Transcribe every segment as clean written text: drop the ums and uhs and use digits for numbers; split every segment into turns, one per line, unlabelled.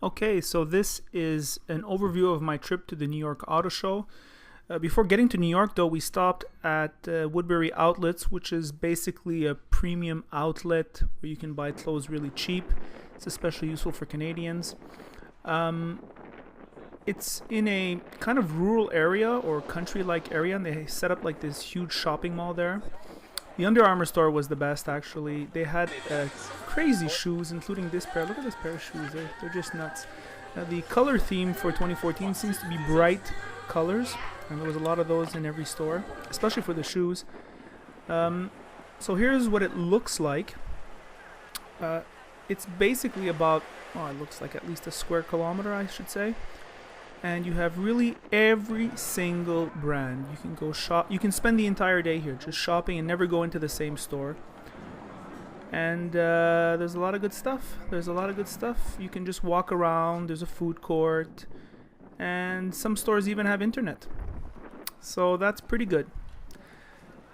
Okay, so this is an overview of my trip to the New York Auto Show. Before getting to New York, though, we stopped at Woodbury Outlets, which is basically a premium outlet where you can buy clothes really cheap. It's especially useful for Canadians. It's in a kind of rural area or country-like area, and they set up like this huge shopping mall there. The Under Armour store was the best, actually. They had crazy shoes, including this pair. Look at this pair of shoes. They're just nuts. The color theme for 2014 seems to be bright colors, and there was a lot of those in every store, especially for the shoes. So here's what it looks like. It's basically about, it looks like at least a square kilometer, I should say. And you have really every single brand. You can go shop. You can spend the entire day here just shopping and never go into the same store. And there's a lot of good stuff. You can just walk around. There's a food court. And some stores even have internet. So that's pretty good.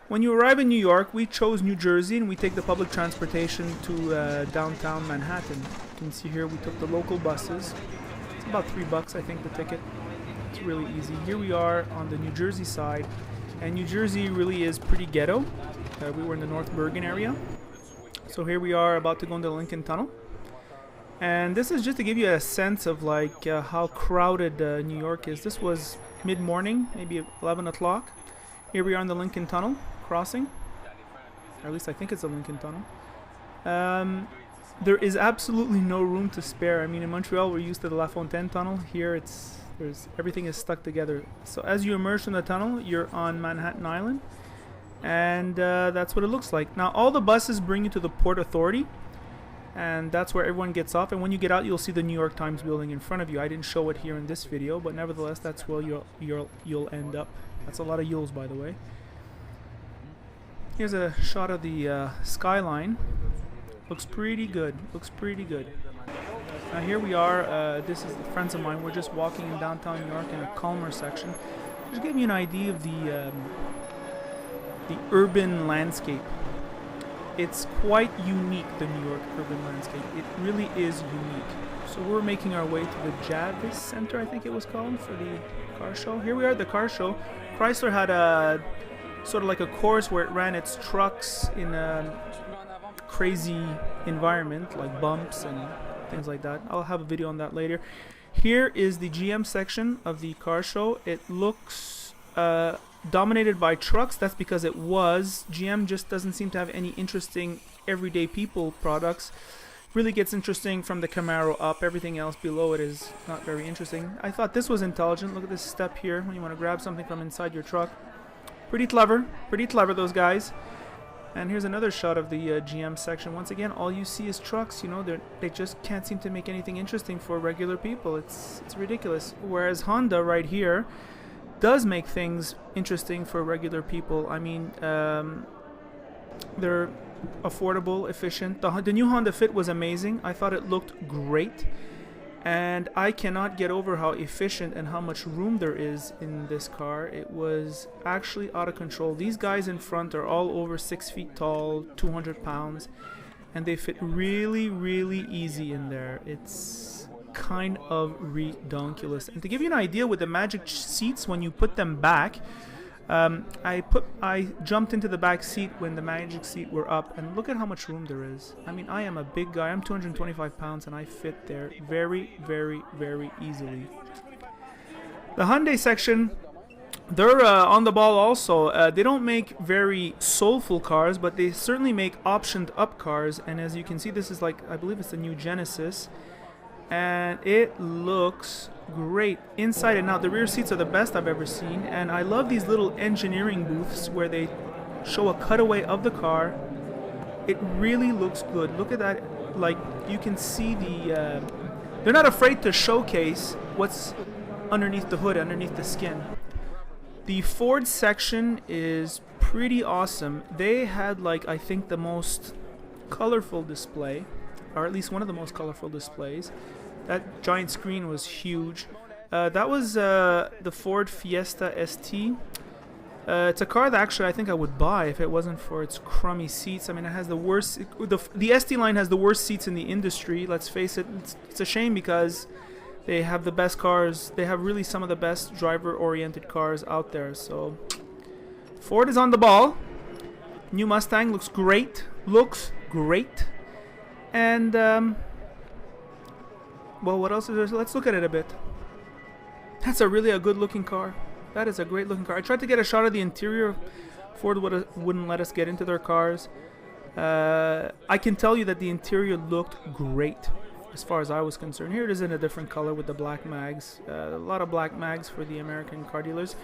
When you arrive in New York, we chose New Jersey, and we take the public transportation to downtown Manhattan. You can see here we took the local buses. It's about $3, I think, the ticket. It's really easy. Here we are on the New Jersey side, and New Jersey really is pretty ghetto. We were in the North Bergen area. So here we are about to go into the Lincoln Tunnel. And this is just to give you a sense of like how crowded New York is. This was mid-morning, maybe 11 o'clock. Here we are in the Lincoln Tunnel crossing. Or at least I think it's the Lincoln Tunnel. There is absolutely no room to spare. I mean, in Montreal, we're used to the La Fontaine Tunnel. Here, everything is stuck together. So as you emerge from the tunnel, you're on Manhattan Island, and that's what it looks like. Now, all the buses bring you to the Port Authority, and that's where everyone gets off. And when you get out, you'll see the New York Times building in front of you. I didn't show it here in this video, but nevertheless, that's where you'll end up. That's a lot of yules, by the way. Here's a shot of the skyline. Looks pretty good. Now here we are. This is friends of mine. We're just walking in downtown New York in a calmer section. Just give you an idea of the urban landscape. It's quite unique, the New York urban landscape. It really is unique. So we're making our way to the Javits Center, I think it was called, for the car show. Here we are at the car show. Chrysler had a sort of like a course where it ran its trucks in a crazy environment, like bumps and things like that. I'll have a video on that later. Here is the GM section of the car show. It looks dominated by trucks. That's because it was. GM just doesn't seem to have any interesting everyday people products. Really gets interesting from the Camaro up. Everything else below it is not very interesting. I thought this was intelligent. Look at this step here when you want to grab something from inside your truck. Pretty clever, those guys. And here's another shot of the GM section. Once again, all you see is trucks. You know, they just can't seem to make anything interesting for regular people. It's ridiculous. Whereas Honda right here does make things interesting for regular people. I mean, they're affordable, efficient. The new Honda Fit was amazing. I thought it looked great. And I cannot get over how efficient and how much room there is in this car. It was actually out of control. These guys in front are all over 6 feet tall, 200 pounds, and they fit really, really easy in there. It's kind of redonkulous. And to give you an idea with the Magic seats, when you put them back, I jumped into the back seat when the Magic seat were up, and look at how much room there is. I mean, I am a big guy. I'm 225 pounds, and I fit there very, very, very easily. The Hyundai section, they're on the ball also. They don't make very soulful cars, but they certainly make optioned up cars. And as you can see, this is like, I believe it's the new Genesis. And it looks great inside and out. The rear seats are the best I've ever seen, and I love these little engineering booths where they show a cutaway of the car. It really looks good. Look at that. Like, you can see the they're not afraid to showcase what's underneath the hood, underneath the skin. The Ford section is pretty awesome. They had, like, I think the most colorful display, or at least one of the most colorful displays. That giant screen was huge. That was the Ford Fiesta ST. It's a car that actually I think I would buy if it wasn't for its crummy seats. I mean, it has the worst. The ST line has the worst seats in the industry. Let's face it. It's a shame because they have the best cars. They have really some of the best driver-oriented cars out there. So Ford is on the ball. New Mustang looks great. Looks great. And well, what else is there? Let's look at it a bit. That's a good looking car. That is a great looking car. I tried to get a shot of the interior. Ford wouldn't let us get into their cars. I can tell you that the interior looked great as far as I was concerned. Here it is in a different color with the black mags. A lot of black mags for the American car dealers.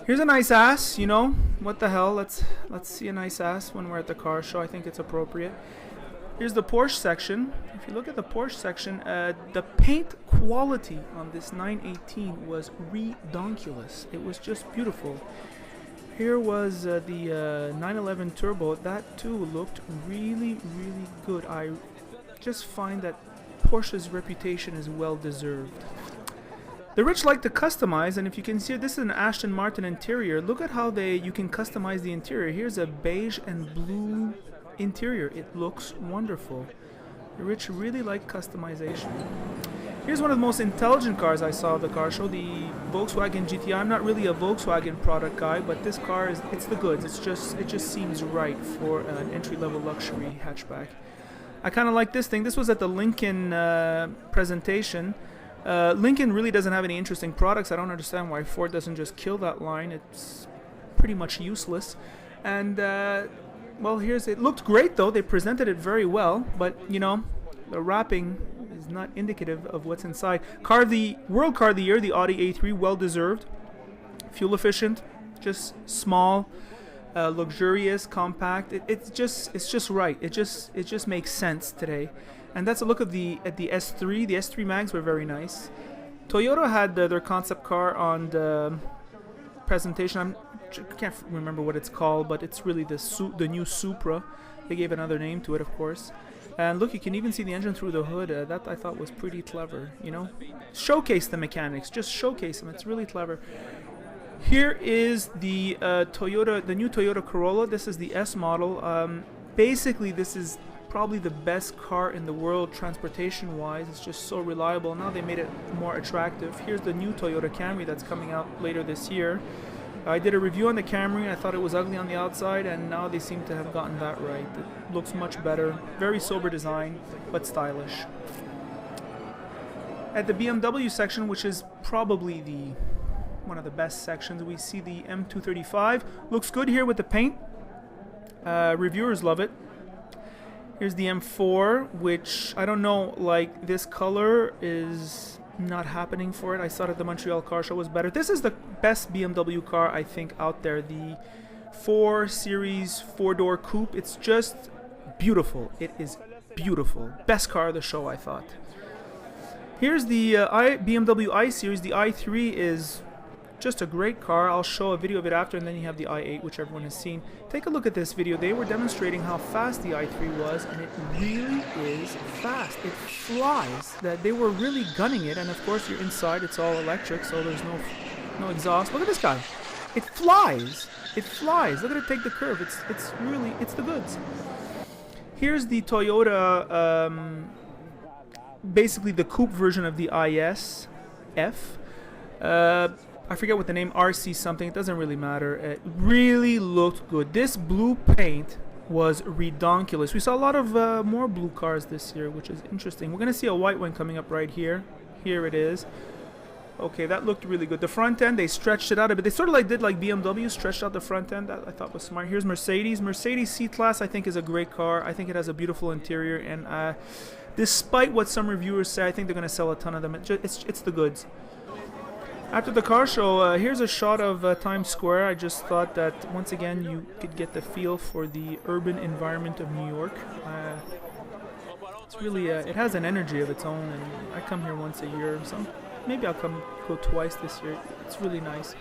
Here's a nice ass, you know. What the hell? Let's see a nice ass when we're at the car show. I think it's appropriate. Here's the Porsche section. If you look at the Porsche section, the paint quality on this 918 was redonkulous. It was just beautiful. Here was the 911 Turbo. That too looked really, really good. I just find that Porsche's reputation is well deserved. The rich like to customize, and if you can see, this is an Aston Martin interior. Look at how you can customize the interior. Here's a beige and blue interior. It looks wonderful. The rich really like customization. Here's one of the most intelligent cars I saw at the car show, the Volkswagen GTI. I'm not really a Volkswagen product guy, but this car it's the goods. It just seems right for an entry-level luxury hatchback. I kind of like this thing. This was at the Lincoln presentation. Lincoln really doesn't have any interesting products. I don't understand why Ford doesn't just kill that line. It's pretty much useless. And well, it looked great though. They presented it very well, but you know, the wrapping is not indicative of what's inside. World Car of the Year, the Audi A3, well deserved. Fuel efficient, just small, luxurious, compact. It's just right. It just makes sense today. And that's a look at the S3. The S3 mags were very nice. Toyota had their concept car on the presentation. I can't remember what it's called, but it's really the new Supra. They gave another name to it, of course. And look, you can even see the engine through the hood. That I thought was pretty clever, you know. Showcase the mechanics. Just showcase them. It's really clever. Here is the the new Toyota Corolla. This is the S model. Basically, this is probably the best car in the world transportation-wise. It's just so reliable. Now they made it more attractive. Here's the new Toyota Camry that's coming out later this year. I did a review on the Camry. I thought it was ugly on the outside, and now they seem to have gotten that right. It looks much better. Very sober design, but stylish. At the BMW section, which is probably one of the best sections, we see the M235. Looks good here with the paint. Reviewers love it. Here's the M4, which I don't know, like this color is not happening for it. I saw it at the Montreal car show, was better. This is the best BMW car I think out there. The 4 Series 4-door coupe. It's just beautiful. It is beautiful. Best car of the show, I thought. Here's the BMW i Series. The i3 is just a great car. I'll show a video of it after, and then you have the i8, which everyone has seen. Take a look at this video. They were demonstrating how fast the i3 was, and it really is fast. It flies. That they were really gunning it, and of course you're inside. It's all electric, so there's no exhaust. Look at this guy. It flies. It flies. Look at it take the curve. It's the goods. Here's the Toyota, basically the coupe version of the IS-F. I forget what the name, RC something, it doesn't really matter. It really looked good. This blue paint was redonkulous. We saw a lot of more blue cars this year, which is interesting. We're going to see a white one coming up right here. Here it is. Okay, that looked really good. The front end, they stretched it out a bit. They sort of did like BMW, stretched out the front end. That I thought was smart. Here's Mercedes. Mercedes C-Class I think is a great car. I think it has a beautiful interior, and despite what some reviewers say, I think they're going to sell a ton of them. It's the goods. After the car show, here's a shot of Times Square. I just thought that once again you could get the feel for the urban environment of New York. It's really it has an energy of its own, and I come here once a year. Maybe I'll go twice this year. It's really nice.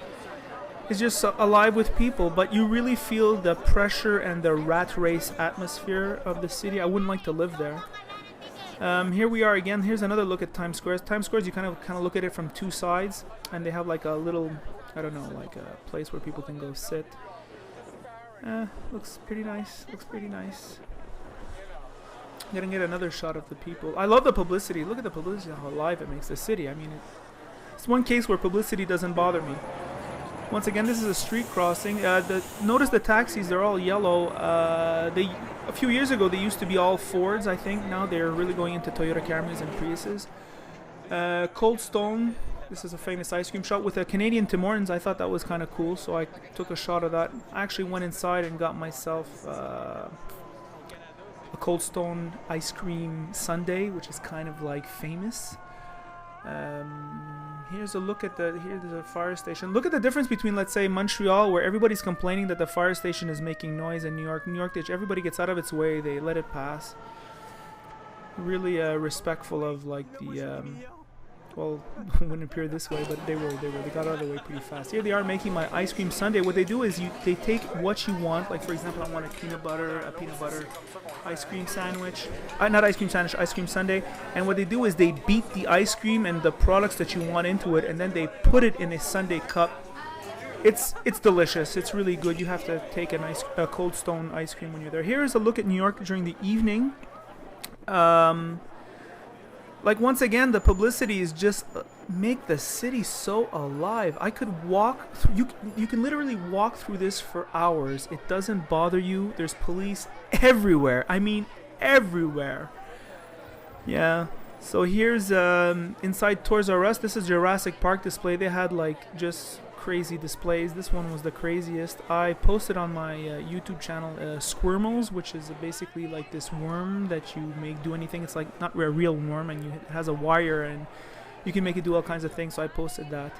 It's just alive with people, but you really feel the pressure and the rat race atmosphere of the city. I wouldn't like to live there. Here we are again. Here's another look at Times Square. Times Square, you kind of look at it from two sides, and they have like a little I don't know, like a place where people can go sit. Looks pretty nice. Looks pretty nice. I'm gonna get another shot of the people. I love the publicity. Look at the publicity, how alive it makes the city. I mean, it's one case where publicity doesn't bother me. Once again, this is a street crossing. Notice the taxis, they're all yellow. A few years ago, they used to be all Fords, I think. Now they're really going into Toyota Camrys and Priuses. Cold Stone, this is a famous ice cream shop with a Canadian Tim Hortons. I thought that was kind of cool, so I took a shot of that. I actually went inside and got myself a Cold Stone ice cream sundae, which is kind of like famous. Here's a look at here's a fire station. Look at the difference between, let's say, Montreal, where everybody's complaining that the fire station is making noise, and New York, everybody gets out of its way, they let it pass. Really respectful of like the well, it wouldn't appear this way, but they got out of the way pretty fast. Here they are making my ice cream sundae. What they do is they take what you want. Like, for example, I want a peanut butter ice cream sandwich. Not ice cream sandwich, ice cream sundae. And what they do is they beat the ice cream and the products that you want into it, and then they put it in a sundae cup. It's delicious. It's really good. You have to take a Cold Stone ice cream when you're there. Here is a look at New York during the evening. Like, once again, the publicity is just make the city so alive. I could walk through, you can literally walk through this for hours. It doesn't bother you. There's police everywhere. I mean, everywhere. Yeah. So here's inside Toys R Us. This is Jurassic Park display. They had like just crazy displays. This one was the craziest. I posted on my YouTube channel Squirmals, which is basically like this worm that you make do anything. It's like not a real worm, and it has a wire, and you can make it do all kinds of things. So I posted that.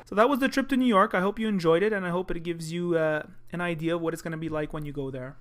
So that was the trip to New York. I hope you enjoyed it, and I hope it gives you an idea of what it's going to be like when you go there.